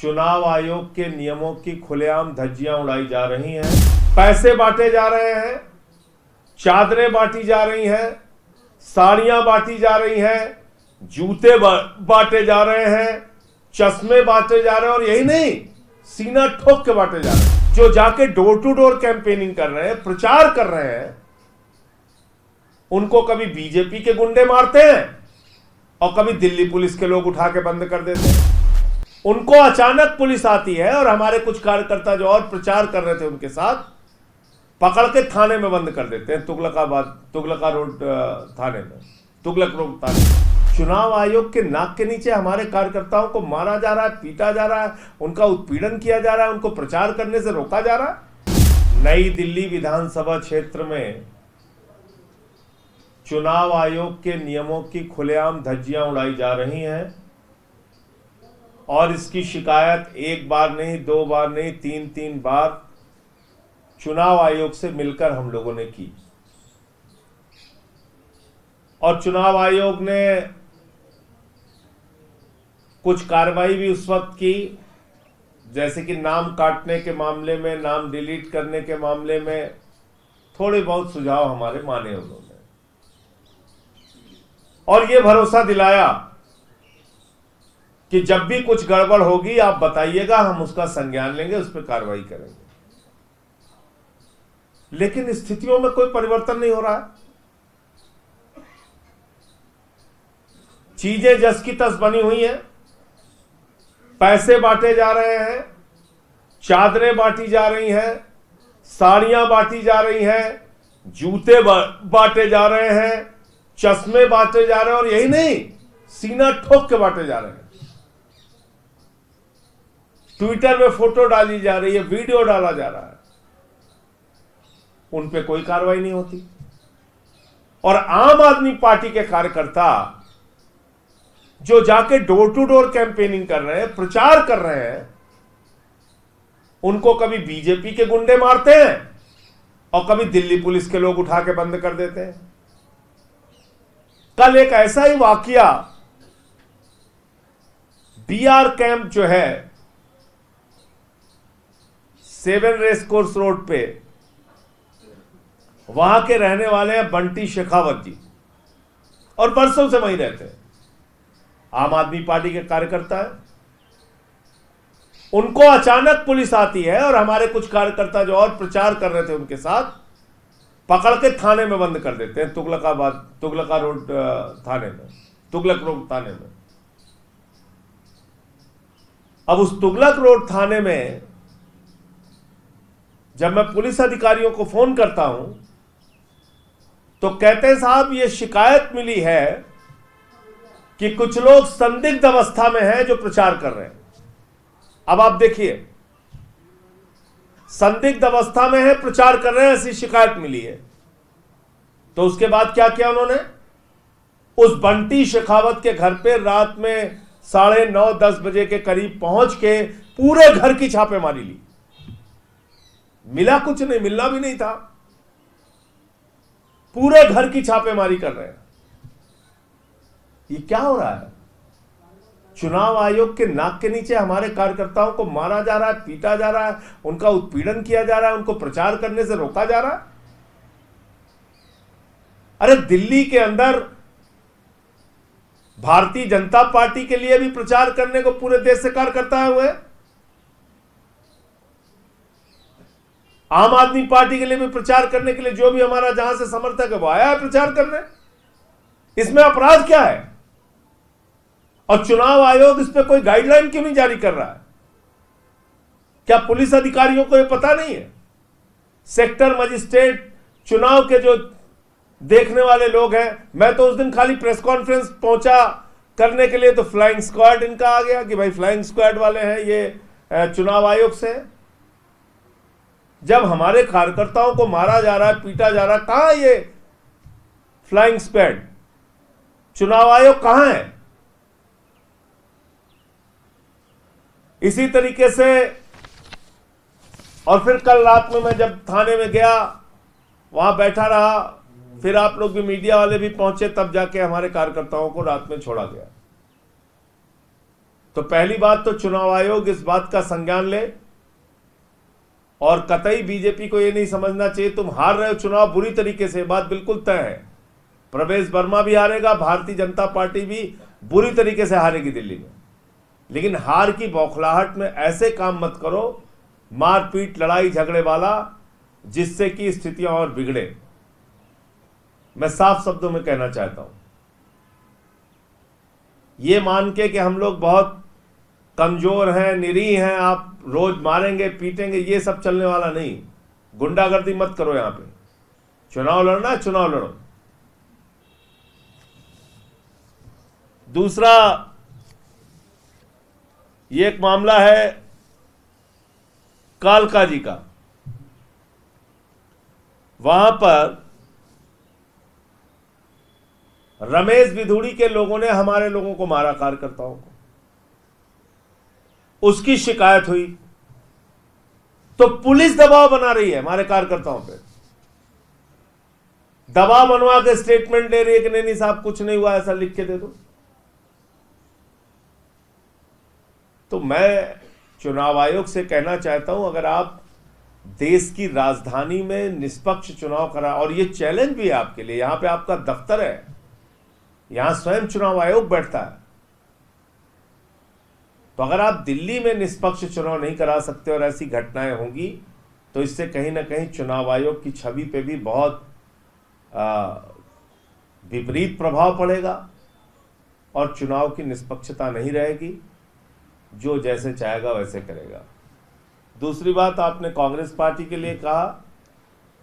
चुनाव आयोग के नियमों की खुलेआम धज्जियां उड़ाई जा रही हैं, पैसे बांटे जा रहे हैं, चादरें बांटी जा रही हैं, साड़ियां बांटी जा रही हैं, जूते बांटे जा रहे हैं, चश्मे बांटे जा रहे हैं, और यही नहीं, सीना ठोक के बांटे जा रहे हैं। जो जाके डोर टू डोर कैंपेनिंग कर रहे हैं, प्रचार कर रहे हैं, उनको कभी बीजेपी के गुंडे मारते हैं और कभी दिल्ली पुलिस के लोग उठा के बंद कर देते हैं। उनको अचानक पुलिस आती है और हमारे कुछ कार्यकर्ता जो और प्रचार कर रहे थे उनके साथ पकड़ के थाने में बंद कर देते हैं, तुगलका रोड थाने में, तुगलक रोड थाने। चुनाव आयोग के नाक के नीचे हमारे कार्यकर्ताओं को मारा जा रहा है, पीटा जा रहा है, उनका उत्पीड़न किया जा रहा है, उनको प्रचार करने से रोका जा रहा है। नई दिल्ली विधानसभा क्षेत्र में चुनाव आयोग के नियमों की खुलेआम धज्जियां उड़ाई जा रही हैं और इसकी शिकायत एक बार नहीं, दो बार नहीं, तीन बार चुनाव आयोग से मिलकर हम लोगों ने की। और चुनाव आयोग ने कुछ कार्रवाई भी उस वक्त की, जैसे कि नाम काटने के मामले में, नाम डिलीट करने के मामले में थोड़े बहुत सुझाव हमारे माने उन्होंने, और ये भरोसा दिलाया कि जब भी कुछ गड़बड़ होगी आप बताइएगा, हम उसका संज्ञान लेंगे, उस पर कार्रवाई करेंगे। लेकिन स्थितियों में कोई परिवर्तन नहीं हो रहा है। चीजें जस की तस बनी हुई हैं, पैसे बांटे जा रहे हैं, चादरें बांटी जा रही हैं, साड़ियां बांटी जा रही हैं, जूते बांटे जा रहे हैं, चश्मे बांटे जा रहे हैं, और यही नहीं, सीना ठोक के बांटे जा रहे हैं। ट्विटर में फोटो डाली जा रही है, वीडियो डाला जा रहा है, उन पे कोई कार्रवाई नहीं होती। और आम आदमी पार्टी के कार्यकर्ता जो जाके डोर टू डोर कैंपेनिंग कर रहे हैं, प्रचार कर रहे हैं, उनको कभी बीजेपी के गुंडे मारते हैं और कभी दिल्ली पुलिस के लोग उठा के बंद कर देते हैं। कल एक ऐसा ही वाकया बीआर कैंप जो है 7 रेस कोर्स रोड पे, वहां के रहने वाले हैं बंटी शेखावत जी, और बरसों से वहीं रहते हैं, आम आदमी पार्टी के कार्यकर्ता है। उनको अचानक पुलिस आती है और हमारे कुछ कार्यकर्ता जो और प्रचार कर रहे थे उनके साथ पकड़ के थाने में बंद कर देते हैं, तुगलका रोड थाने में, तुगलक रोड थाने में। अब उस तुगलक रोड थाने में जब मैं पुलिस अधिकारियों को फोन करता हूं तो कहते हैं साहब ये शिकायत मिली है कि कुछ लोग संदिग्ध अवस्था में हैं जो प्रचार कर रहे हैं। अब आप देखिए, संदिग्ध अवस्था में है, प्रचार कर रहे हैं, ऐसी शिकायत मिली है। तो उसके बाद क्या किया उन्होंने? उस बंटी शेखावत के घर पे रात में 9:30-10 बजे के करीब पहुंच के पूरे घर की छापेमारी ली। मिला कुछ नहीं, मिलना भी नहीं था, पूरे घर की छापेमारी कर रहे हैं। ये क्या हो रहा है? चुनाव आयोग के नाक के नीचे हमारे कार्यकर्ताओं को मारा जा रहा है, पीटा जा रहा है, उनका उत्पीड़न किया जा रहा है, उनको प्रचार करने से रोका जा रहा है। अरे दिल्ली के अंदर भारतीय जनता पार्टी के लिए भी प्रचार करने को पूरे देश से कार्यकर्ता आए हुए हैं, आम आदमी पार्टी के लिए भी प्रचार करने के लिए जो भी हमारा जहां से समर्थक है वो आया है प्रचार करने। इसमें अपराध क्या है? और चुनाव आयोग इस पे कोई गाइडलाइन क्यों नहीं जारी कर रहा है? क्या पुलिस अधिकारियों को यह पता नहीं है? सेक्टर मजिस्ट्रेट, चुनाव के जो देखने वाले लोग हैं, मैं तो उस दिन खाली प्रेस कॉन्फ्रेंस पहुंचा करने के लिए तो फ्लाइंग स्क्वाड इनका आ गया कि भाई फ्लाइंग स्क्वाड वाले हैं ये चुनाव आयोग से। जब हमारे कार्यकर्ताओं को मारा जा रहा है, पीटा जा रहा है, कहां ये फ्लाइंग स्क्वाड? चुनाव आयोग कहां है? इसी तरीके से, और फिर कल रात में मैं जब थाने में गया, वहां बैठा रहा, फिर आप लोग भी मीडिया वाले भी पहुंचे, तब जाके हमारे कार्यकर्ताओं को रात में छोड़ा गया। तो पहली बात तो चुनाव आयोग इस बात का संज्ञान ले और कतई बीजेपी को यह नहीं समझना चाहिए तुम हार रहे हो चुनाव बुरी तरीके से, बात बिल्कुल तय है। प्रवेश वर्मा भी हारेगा, भारतीय जनता पार्टी भी बुरी तरीके से हारेगी दिल्ली में, लेकिन हार की बौखलाहट में ऐसे काम मत करो मारपीट लड़ाई झगड़े वाला, जिससे कि स्थितियां और बिगड़े। मैं साफ शब्दों में कहना चाहता हूं, ये मान के कि हम लोग बहुत कमजोर हैं, निरीह हैं, आप रोज मारेंगे पीटेंगे, ये सब चलने वाला नहीं। गुंडागर्दी मत करो। यहां पे चुनाव लड़ना है, चुनाव लड़ो। दूसरा, ये एक मामला है कालका जी का। वहां पर रमेश बिधूड़ी के लोगों ने हमारे लोगों को मारा, कार्यकर्ताओं को, उसकी शिकायत हुई तो पुलिस दबाव बना रही है हमारे कार्यकर्ताओं पे, दबाव बनवा के स्टेटमेंट ले रही है कि नहीं साहब कुछ नहीं हुआ, ऐसा लिख के दे दो। तो मैं चुनाव आयोग से कहना चाहता हूं, अगर आप देश की राजधानी में निष्पक्ष चुनाव करा, और ये चैलेंज भी है आपके लिए, यहां पे आपका दफ्तर है, यहां स्वयं चुनाव आयोग बैठता है, तो अगर आप दिल्ली में निष्पक्ष चुनाव नहीं करा सकते और ऐसी घटनाएं होंगी तो इससे कहीं ना कहीं चुनाव आयोग की छवि पे भी बहुत विपरीत प्रभाव पड़ेगा और चुनाव की निष्पक्षता नहीं रहेगी, जो जैसे चाहेगा वैसे करेगा। दूसरी बात, आपने कांग्रेस पार्टी के लिए कहा,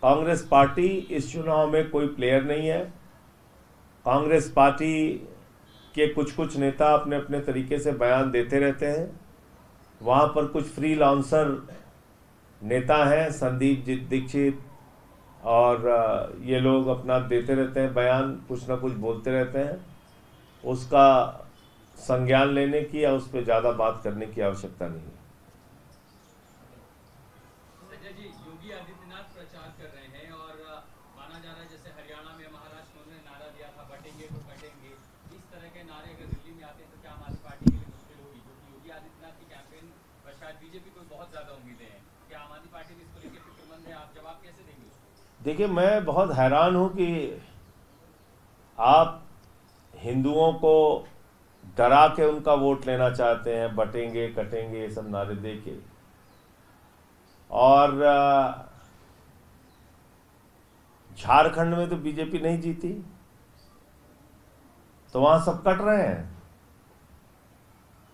कांग्रेस पार्टी इस चुनाव में कोई प्लेयर नहीं है। कांग्रेस पार्टी के कुछ नेता अपने अपने तरीके से बयान देते रहते हैं, वहाँ पर कुछ फ्रीलांसर नेता हैं, संदीप दीक्षित और ये लोग अपना देते रहते हैं बयान, कुछ ना कुछ बोलते रहते हैं। उसका संज्ञान लेने की या उस पर ज़्यादा बात करने की आवश्यकता नहीं है। योगी आदित्यनाथ प्रचार कर रहे हैं और माना जा रहा है जैसे हरियाणा में, महाराष्ट्र में नारा दिया था बटेंगे तो कटेंगे, इस तरह के नारे अगर दिल्ली में आते हैं तो क्या आम आदमी पार्टी के लिए मुश्किल होगी? क्योंकि योगी आदित्यनाथ की कैंपेन पर शायद बीजेपी को बहुत ज्यादा उम्मीदें हैं, क्या आम आदमी पार्टी भी इसको लेकर फिक्रमंद है? आप जवाब कैसे देंगे? देखिए, मैं बहुत हैरान हूं कि आप हिंदुओं को डरा के उनका वोट लेना चाहते हैं, बटेंगे कटेंगे ये सब नारे दे के, और झारखंड में तो बीजेपी नहीं जीती, तो वहां सब कट रहे हैं,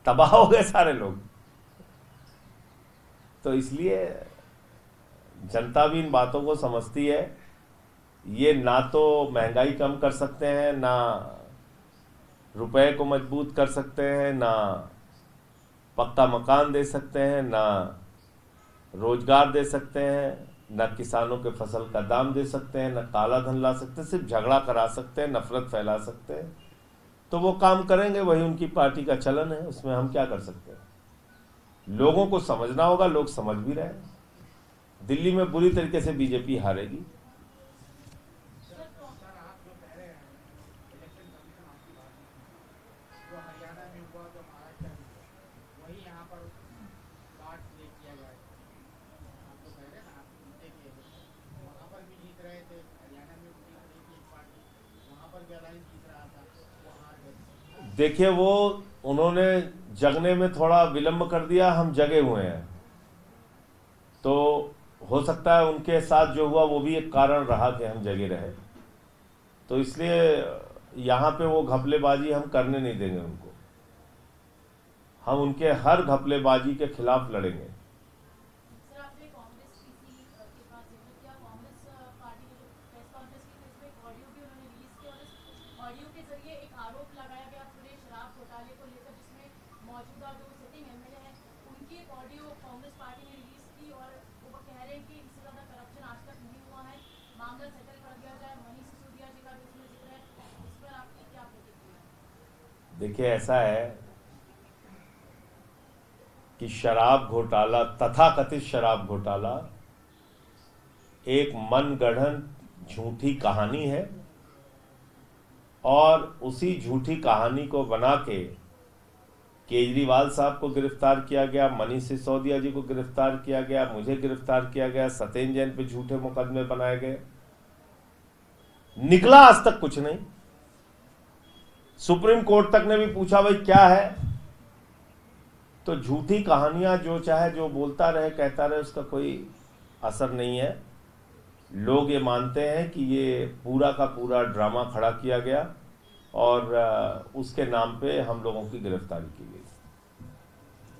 तबाह हो गए सारे लोग। तो इसलिए जनता भी इन बातों को समझती है। ये ना तो महंगाई कम कर सकते हैं, ना रुपए को मजबूत कर सकते हैं, ना पक्का मकान दे सकते हैं, ना रोजगार दे सकते हैं, न किसानों के फसल का दाम दे सकते हैं, न काला धन ला सकते हैं, सिर्फ झगड़ा करा सकते हैं, नफरत फैला सकते हैं। तो वो काम करेंगे, वही उनकी पार्टी का चलन है, उसमें हम क्या कर सकते हैं। लोगों को समझना होगा, लोग समझ भी रहे हैं। दिल्ली में बुरी तरीके से बीजेपी हारेगी। देखिए, वो उन्होंने जगने में थोड़ा विलंब कर दिया, हम जगे हुए हैं, तो हो सकता है उनके साथ जो हुआ वो भी एक कारण रहा कि हम जगे रहे। तो इसलिए यहाँ पे वो घपलेबाजी हम करने नहीं देंगे उनको, हम उनके हर घपलेबाजी के खिलाफ लड़ेंगे। देखिए, ऐसा है कि शराब घोटाला, तथाकथित शराब घोटाला, एक मनगढ़ंत झूठी कहानी है, और उसी झूठी कहानी को बना के केजरीवाल साहब को गिरफ्तार किया गया, मनीष सिसोदिया जी को गिरफ्तार किया गया, मुझे गिरफ्तार किया गया, सत्येंद्र जैन पे झूठे मुकदमे बनाए गए, निकला आज तक कुछ नहीं। सुप्रीम कोर्ट तक ने भी पूछा भाई क्या है, तो झूठी कहानियां जो चाहे जो बोलता रहे कहता रहे, उसका कोई असर नहीं है। लोग ये मानते हैं कि ये पूरा का पूरा ड्रामा खड़ा किया गया और उसके नाम पे हम लोगों की गिरफ्तारी की गई।